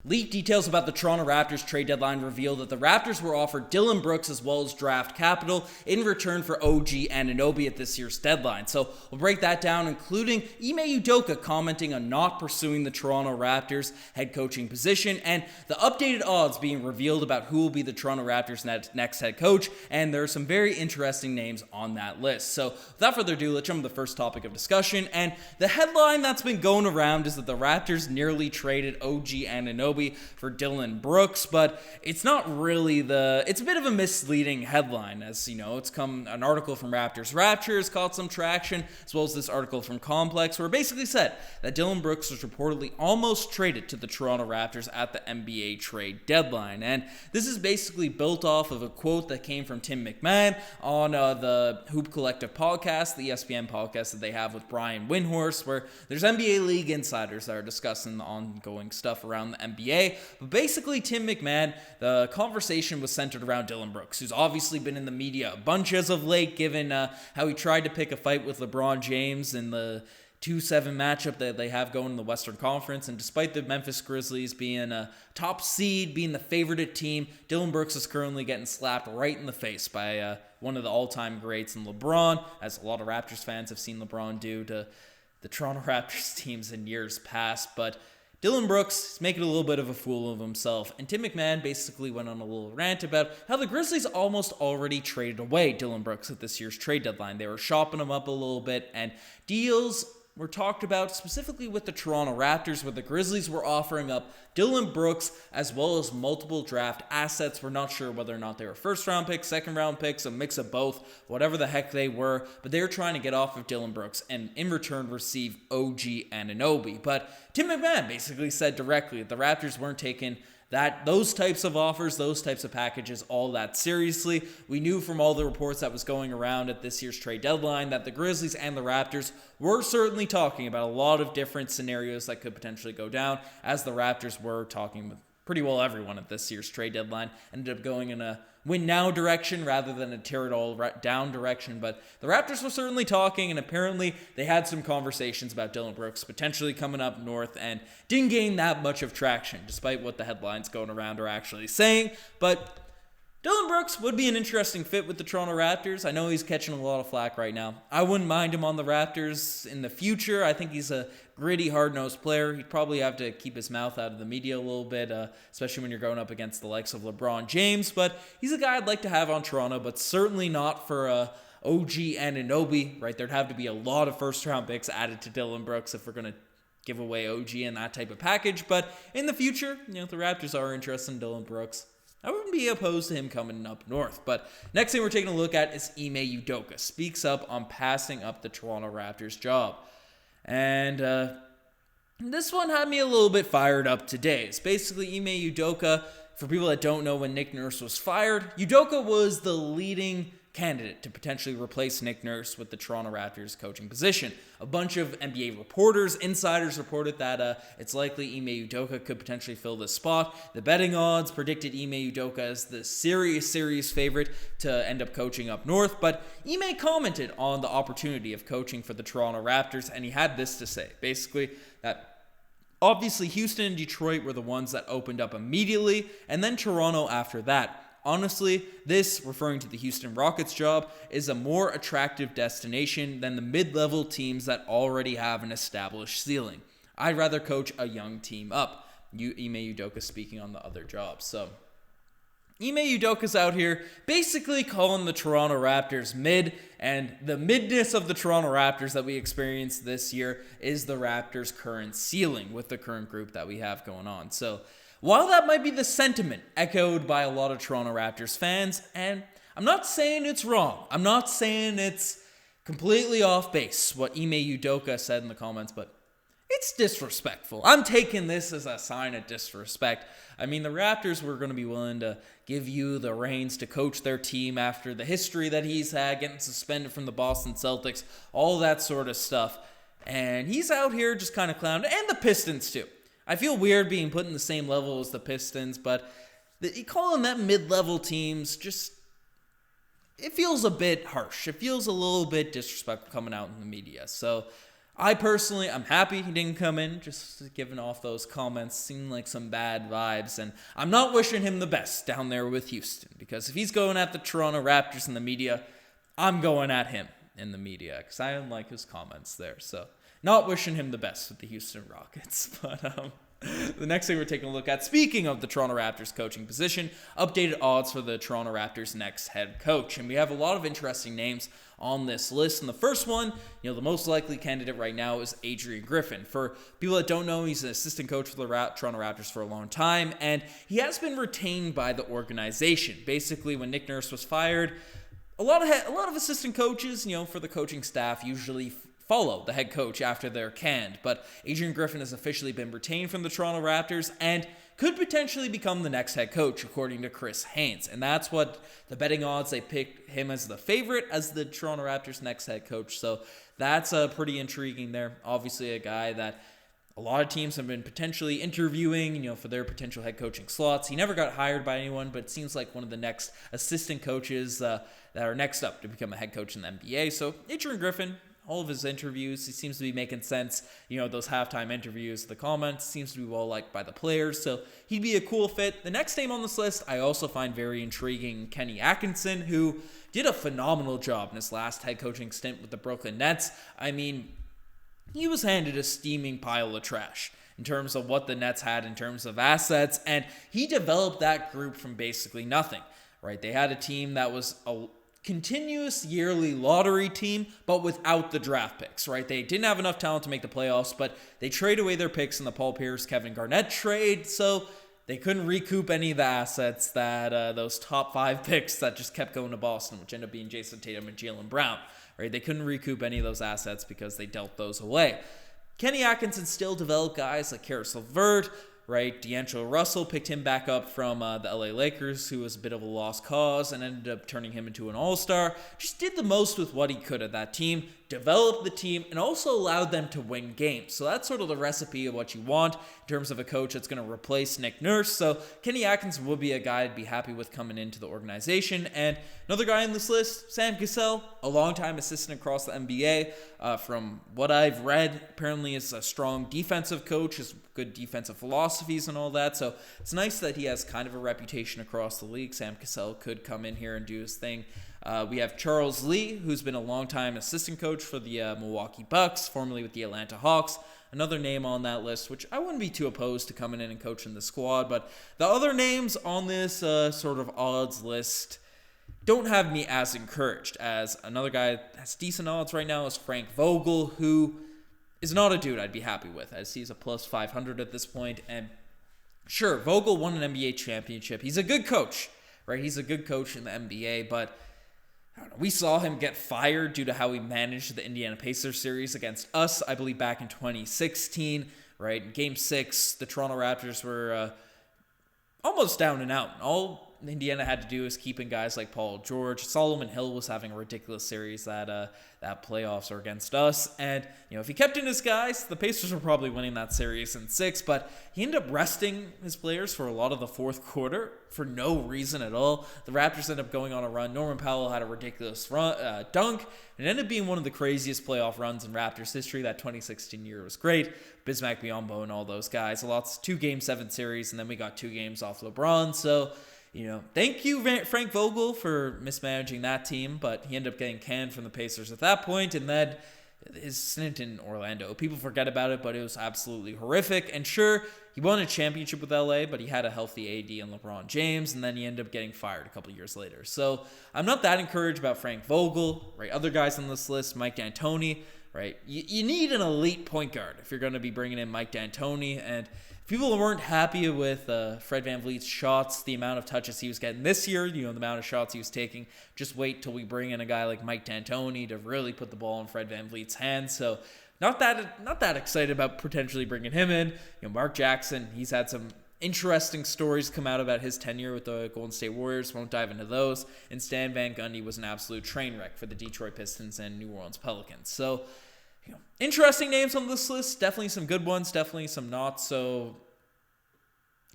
Leaked details about the Toronto Raptors trade deadline reveal that the Raptors were offered Dillon Brooks as well as draft capital in return for OG Anunoby at this year's deadline. So we'll break that down, including Ime Udoka commenting on not pursuing the Toronto Raptors head coaching position, and the updated odds being revealed about who will be the Toronto Raptors' next head coach, and there are some very interesting names on that list. So without further ado, let's jump to the first topic of discussion, and the headline that's been going around is that the Raptors nearly traded OG Anunoby for Dillon Brooks, but it's not really it's a bit of a misleading headline, as you know, it's come an article from Raptors caught some traction, as well as this article from Complex, where it basically said that Dillon Brooks was reportedly almost traded to the Toronto Raptors at the NBA trade deadline, and this is basically built off of a quote that came from Tim McMahon on the Hoop Collective podcast, the ESPN podcast that they have with Brian Windhorst, where there's NBA league insiders that are discussing the ongoing stuff around the NBA. But basically, Tim McMahon, the conversation was centered around Dillon Brooks, who's obviously been in the media a bunch as of late, given how he tried to pick a fight with LeBron James in the 2-7 matchup that they have going in the Western Conference. And despite the Memphis Grizzlies being a top seed, being the favorited team, Dillon Brooks is currently getting slapped right in the face by one of the all-time greats in LeBron, as a lot of Raptors fans have seen LeBron do to the Toronto Raptors teams in years past. But Dillon Brooks is making a little bit of a fool of himself, and Tim McMahon basically went on a little rant about how the Grizzlies almost already traded away Dillon Brooks at this year's trade deadline. They were shopping him up a little bit, and deals were talked about specifically with the Toronto Raptors, where the Grizzlies were offering up Dillon Brooks as well as multiple draft assets. We're not sure whether or not they were first-round picks, second-round picks, a mix of both, whatever the heck they were, but they were trying to get off of Dillon Brooks and in return receive OG Anunoby. But Tim McMahon basically said directly that the Raptors weren't taking those types of offers, those types of packages all that seriously. We knew from all the reports that was going around at this year's trade deadline that the Grizzlies and the Raptors were certainly talking about a lot of different scenarios that could potentially go down, as the Raptors were talking with pretty well everyone at this year's trade deadline. Ended up going in a win-now direction rather than a tear-it-all-down direction. But the Raptors were certainly talking, and apparently they had some conversations about Dillon Brooks potentially coming up north and didn't gain that much of traction, despite what the headlines going around are actually saying. But Dillon Brooks would be an interesting fit with the Toronto Raptors. I know he's catching a lot of flack right now. I wouldn't mind him on the Raptors in the future. I think he's a gritty, hard-nosed player. He'd probably have to keep his mouth out of the media a little bit, especially when you're going up against the likes of LeBron James. But he's a guy I'd like to have on Toronto, but certainly not for OG Anunoby, right? There'd have to be a lot of first-round picks added to Dillon Brooks if we're going to give away OG in that type of package. But in the future, if the Raptors are interested in Dillon Brooks, I wouldn't be opposed to him coming up north. But next thing we're taking a look at is Ime Udoka. Speaks up on passing up the Toronto Raptors job. And this one had me a little bit fired up today. It's basically Ime Udoka. For people that don't know, when Nick Nurse was fired, Udoka was the leading candidate to potentially replace Nick Nurse with the Toronto Raptors coaching position. A bunch of NBA reporters, insiders reported that it's likely Ime Udoka could potentially fill this spot. The betting odds predicted Ime Udoka as the serious favorite to end up coaching up north, but Ime commented on the opportunity of coaching for the Toronto Raptors, and he had this to say. Basically, that obviously Houston and Detroit were the ones that opened up immediately, and then Toronto after that. Honestly, this, referring to the Houston Rockets job, is a more attractive destination than the mid-level teams that already have an established ceiling. I'd rather coach a young team up. Ime Udoka speaking on the other jobs. So, Ime Udoka's out here basically calling the Toronto Raptors mid, and the midness of the Toronto Raptors that we experienced this year is the Raptors' current ceiling with the current group that we have going on. So, while that might be the sentiment echoed by a lot of Toronto Raptors fans, and I'm not saying it's wrong, I'm not saying it's completely off base, what Ime Udoka said in the comments, but it's disrespectful. I'm taking this as a sign of disrespect. I mean, the Raptors were going to be willing to give you the reins to coach their team after the history that he's had, getting suspended from the Boston Celtics, all that sort of stuff. And he's out here just kind of clowning, and the Pistons too. I feel weird being put in the same level as the Pistons, but calling them mid-level teams just, it feels a bit harsh. It feels a little bit disrespectful coming out in the media. So I personally, I'm happy he didn't come in, just giving off those comments. Seemed like some bad vibes, and I'm not wishing him the best down there with Houston, because if he's going at the Toronto Raptors in the media, I'm going at him in the media, because I didn't like his comments there. So, not wishing him the best with the Houston Rockets. But the next thing we're taking a look at, speaking of the Toronto Raptors coaching position, updated odds for the Toronto Raptors' next head coach. And we have a lot of interesting names on this list. And the first one, the most likely candidate right now is Adrian Griffin. For people that don't know, he's an assistant coach for the Toronto Raptors for a long time, and he has been retained by the organization. Basically, when Nick Nurse was fired, a lot of assistant coaches, for the coaching staff usually follow the head coach after they're canned. But Adrian Griffin has officially been retained from the Toronto Raptors and could potentially become the next head coach, according to Chris Haynes. And that's what the betting odds, they picked him as the favorite as the Toronto Raptors' next head coach. So that's pretty intriguing there. Obviously a guy that a lot of teams have been potentially interviewing, for their potential head coaching slots. He never got hired by anyone, but it seems like one of the next assistant coaches that are next up to become a head coach in the NBA. So Adrian Griffin, all of his interviews, he seems to be making sense. Those halftime interviews, the comments, seems to be well liked by the players. So he'd be a cool fit. The next name on this list, I also find very intriguing, Kenny Atkinson, who did a phenomenal job in his last head coaching stint with the Brooklyn Nets. I mean, he was handed a steaming pile of trash in terms of what the Nets had in terms of assets, and he developed that group from basically nothing, right? They had a team that was a continuous yearly lottery team, but without the draft picks, right? They didn't have enough talent to make the playoffs, but they trade away their picks in the Paul Pierce, Kevin Garnett trade, so they couldn't recoup any of the assets that those top 5 picks that just kept going to Boston, which ended up being Jason Tatum and Jaylen Brown, right? They couldn't recoup any of those assets because they dealt those away. Kenny Atkinson still developed guys like Karis LeVert, right? D'Angelo Russell picked him back up from the LA Lakers, who was a bit of a lost cause, and ended up turning him into an all-star. Just did the most with what he could at that team, developed the team, and also allowed them to win games. So that's sort of the recipe of what you want in terms of a coach that's going to replace Nick Nurse. So Kenny Atkinson would be a guy I'd be happy with coming into the organization. And another guy on this list, Sam Cassell, a longtime assistant across the NBA. From what I've read, apparently is a strong defensive coach, has good defensive philosophies and all that. So it's nice that he has kind of a reputation across the league. Sam Cassell could come in here and do his thing. We have Charles Lee, who's been a longtime assistant coach for the Milwaukee Bucks, formerly with the Atlanta Hawks. Another name on that list, which I wouldn't be too opposed to coming in and coaching the squad. But the other names on this sort of odds list don't have me as encouraged. As another guy that has decent odds right now is Frank Vogel, who is not a dude I'd be happy with, as he's a plus 500 at this point. And sure, Vogel won an NBA championship. He's a good coach, right? He's a good coach in the NBA, but I don't know, we saw him get fired due to how he managed the Indiana Pacers series against us, I believe back in 2016, right? In Game 6, the Toronto Raptors were almost down and out. All Indiana had to do is keeping guys like Paul George. Solomon Hill was having a ridiculous series that playoffs are against us. And, if he kept in his guys, the Pacers were probably winning that series in 6. But he ended up resting his players for a lot of the fourth quarter for no reason at all. The Raptors ended up going on a run. Norman Powell had a ridiculous dunk. It ended up being one of the craziest playoff runs in Raptors history. That 2016 year was great. Bismack Biyombo and all those guys. Lots 2 Game 7 series, and then we got 2 games off LeBron. So, thank you, Frank Vogel, for mismanaging that team, but he ended up getting canned from the Pacers at that point, and then his stint in Orlando. People forget about it, but it was absolutely horrific. And sure, he won a championship with LA, but he had a healthy AD and LeBron James, and then he ended up getting fired a couple years later. So I'm not that encouraged about Frank Vogel, right? Other guys on this list, Mike D'Antoni, right? You need an elite point guard if you're going to be bringing in Mike D'Antoni, and people weren't happy with Fred VanVleet's shots, the amount of touches he was getting this year, the amount of shots he was taking. Just wait till we bring in a guy like Mike D'Antoni to really put the ball in Fred VanVleet's hands. So not that excited about potentially bringing him in. Mark Jackson, he's had some interesting stories come out about his tenure with the Golden State Warriors. Won't dive into those. And Stan Van Gundy was an absolute train wreck for the Detroit Pistons and New Orleans Pelicans. So interesting names on this list. Definitely some good ones. Definitely some not so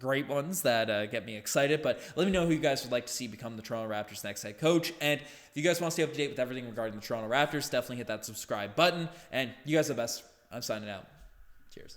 great ones that get me excited. But let me know who you guys would like to see become the Toronto Raptors' next head coach. And if you guys want to stay up to date with everything regarding the Toronto Raptors, definitely hit that subscribe button. And you guys are the best. I'm signing out. Cheers.